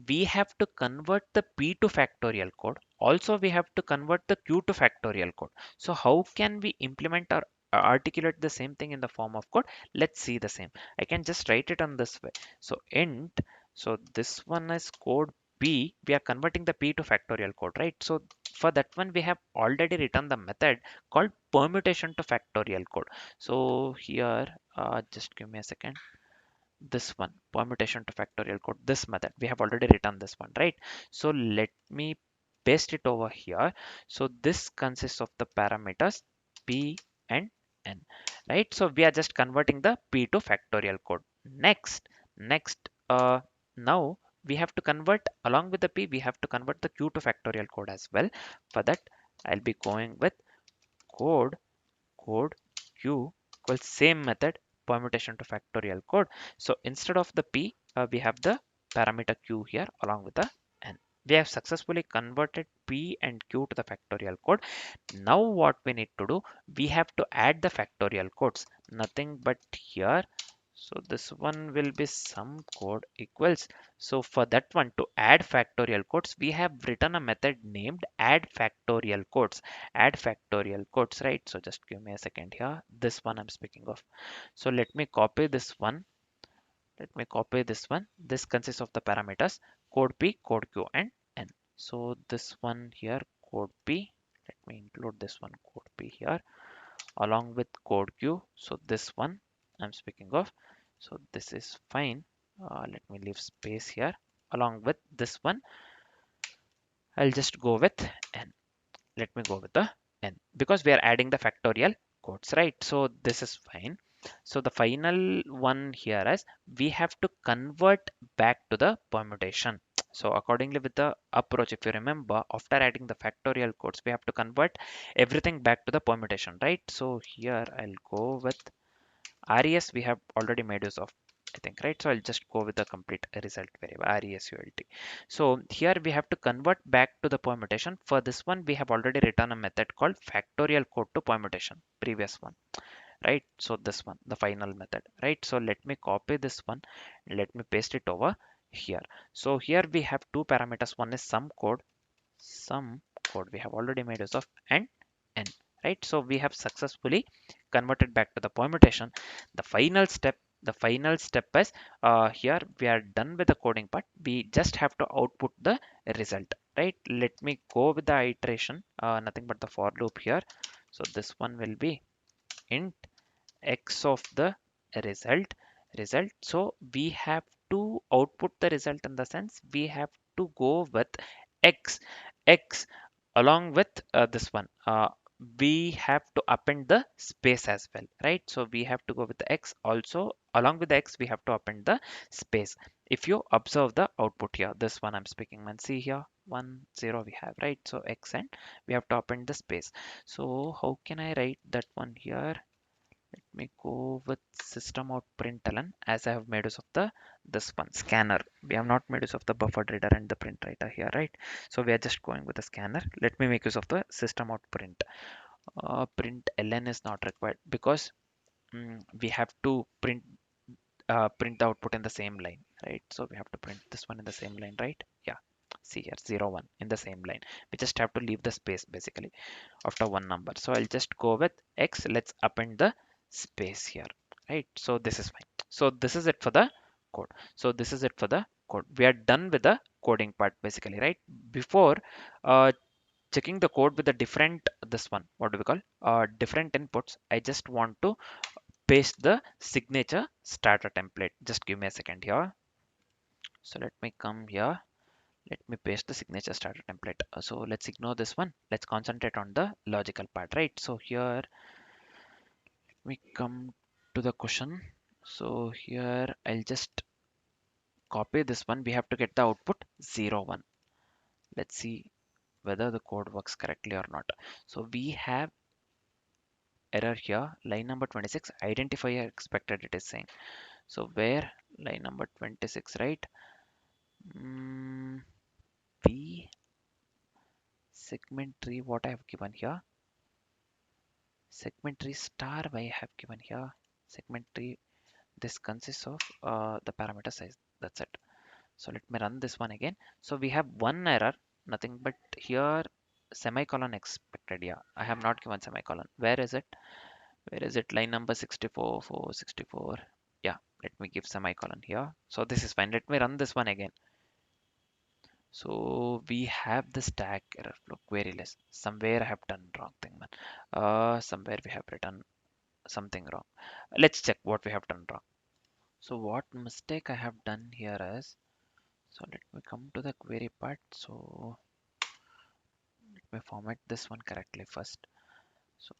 we have to convert the P to factorial code. Also, we have to convert the Q to factorial code. So how can we implement or articulate the same thing in the form of code? Let's see the same. I can just write it on this way. So int, so this one is code P. We are converting the P to factorial code, right? So for that one, we have already written the method called permutation to factorial code. So here, just give me a second. This one, permutation to factorial code, this method we have already written this one, right? So let me paste it over here. So this consists of the parameters P and N, right? So we are just converting the P to factorial code. Next, now we have to convert, along with the P we have to convert the Q to factorial code as well. For that I'll be going with code q equals same method, permutation to factorial code. So instead of the P, we have the parameter Q here along with the N. We have successfully converted P and Q to the factorial code. Now what we need to do, we have to add the factorial codes, nothing but here. So this one will be some code equals. So for that one, to add factorial codes, we have written a method named add factorial codes. Add factorial codes, right? So just give me a second here. This one I'm speaking of. So let me copy this one. Let me copy this one. This consists of the parameters code P, code Q, and N. So this one here, code P. Let me include this one, code P here, along with code Q. So this one I'm speaking of. So this is fine. Let me leave space here. Along with this one, I'll just go with N. Let me go with the N because we are adding the factorial codes, right? So this is fine. So the final one here is we have to convert back to the permutation. So accordingly with the approach, if you remember, after adding the factorial codes, we have to convert everything back to the permutation, right? So here I'll go with res. We have already made use of, I think, right? So I'll just go with the complete result variable result. So here we have to convert back to the permutation. For this one, we have already written a method called factorial code to permutation, previous one. right? So this one, the final method, right? So let me copy this one, let me paste it over here. So here we have two parameters. One is some code we have already made use of, and n, right? So we have successfully converted back to the permutation. The final step is, here we are done with the coding part. We just have to output the result, right? Let me go with the iteration, nothing but the for loop here. So this one will be int x of the result. So we have to output the result, in the sense we have to go with x along with this one. We have to append the space as well, right? So we have to go with the x, also along with the x we have to append the space. If you observe the output here, this one I'm speaking, and see here 1 0 we have, right? So x, and we have to append the space. So how can I write that one here? Let me go with system out println, as I have made use of the this one scanner. We have not made use of the buffered reader and the print writer here, right? So we are just going with the scanner. Let me make use of the system out print. Print ln is not required, because we have to print the output in the same line, right? So we have to print this one in the same line, right? Yeah. See here, 0 1 in the same line. We just have to leave the space basically after one number. So I'll just go with x. Let's append the space here, right? So this is fine. So this is it for the code. So this is it for the code. We are done with the coding part basically, right? Before uh, checking the code with the different, this one, what do we call, different inputs, I just want to paste the signature starter template. Just give me a second here. So let me come here. Let me paste the signature starter template. So let's ignore this one. Let's concentrate on the logical part, right? So here we come to the question. So here I'll just copy this one. We have to get the output 0 1. Let's see whether the code works correctly or not. So we have error here, line number 26, identifier expected, it is saying. So where line number 26, right? Mm, v segment tree, what I have given here, segment tree star I have given here, segment tree, this consists of the parameter size, that's it. So let me run this one again. So we have one error, nothing but here semicolon expected. Yeah, I have not given semicolon. Where is it? Where is it? Line number 64, 464. Yeah, let me give semicolon here. So this is fine. Let me run this one again. So we have the stack error flow query list. Somewhere I have done wrong thing, man. Somewhere we have written something wrong. Let's check what we have done wrong. So what mistake I have done here is, so let me come to the query part. So let me format this one correctly first. So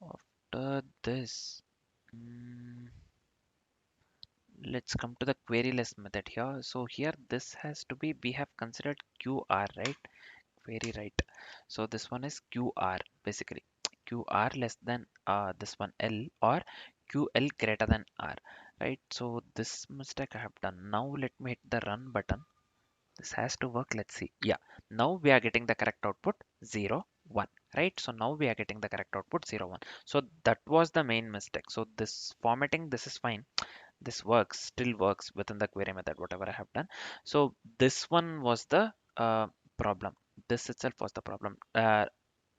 after this, mm, let's come to the query list method here. So here this has to be, we have considered QR, right? Query right. So this one is QR basically. QR less than this one L, or QL greater than R, right? So this mistake I have done. Now let me hit the run button. This has to work. Let's see. Yeah, now we are getting the correct output 0 1, right? So now we are getting the correct output 0 1. So that was the main mistake. So this formatting, this is fine. This works, still works within the query method, whatever I have done. So this one was the problem. This itself was the problem.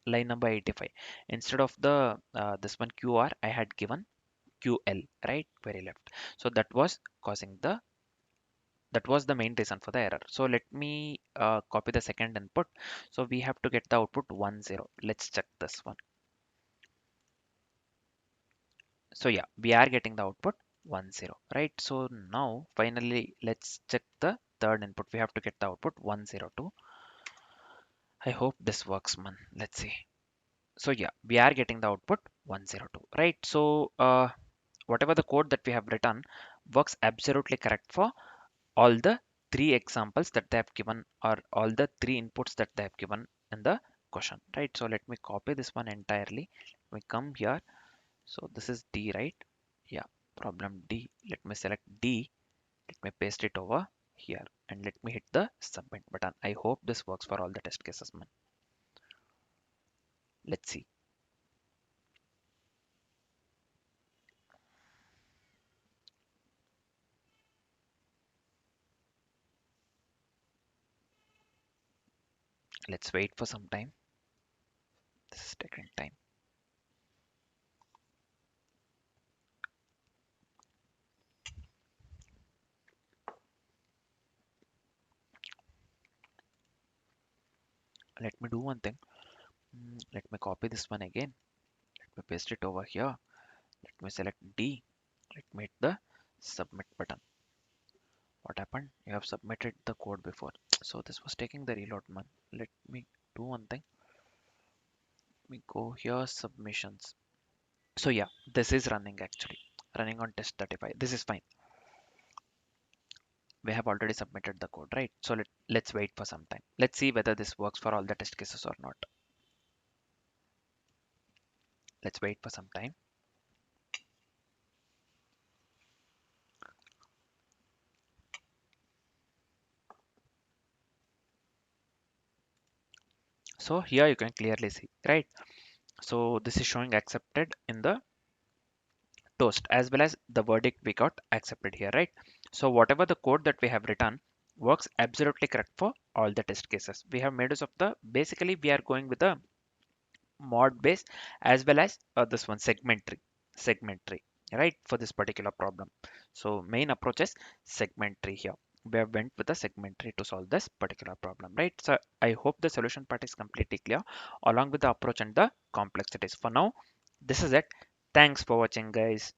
Line number 85. Instead of the this one QR, I had given QL, right? Query left. So that was the main reason for the error. So let me copy the second input. So we have to get the output 1 0. Let's check this one. So yeah, we are getting the output 1 0, right? So now finally let's check the third input. We have to get the output 1 0 2. I hope this works, man. Let's see. So yeah, we are getting the output 1 0 2, right? So whatever the code that we have written works absolutely correct for all the three examples that they have given, or all the three inputs that they have given in the question, right? So let me copy this one entirely. We come here. So this is D, right? Yeah, problem D. Let me select D. Let me paste it over here, and let me hit the submit button. I hope this works for all the test cases, man. Let's see. Let's wait for some time. This is taking time. Let me do one thing. Let me copy this one again. Let me paste it over here. Let me select D. Let me hit the submit button. What happened? You have submitted the code before. So this was taking the reload, man. Let me do one thing. Let me go here, submissions. So yeah, this is running actually. Running on test 35. This is fine. We have already submitted the code, right? So let's wait for some time. Let's see whether this works for all the test cases or not. Let's wait for some time. So here you can clearly see, right? So this is showing accepted in the toast as well as the verdict we got accepted here, right? So whatever the code that we have written works absolutely correct for all the test cases. We have made use of the, basically we are going with the mod base as well as this one segment tree, right, for this particular problem. So main approach is segment tree here. We have went with the segment tree to solve this particular problem, right? So I hope the solution part is completely clear along with the approach and the complexities. For now, this is it. Thanks for watching, guys.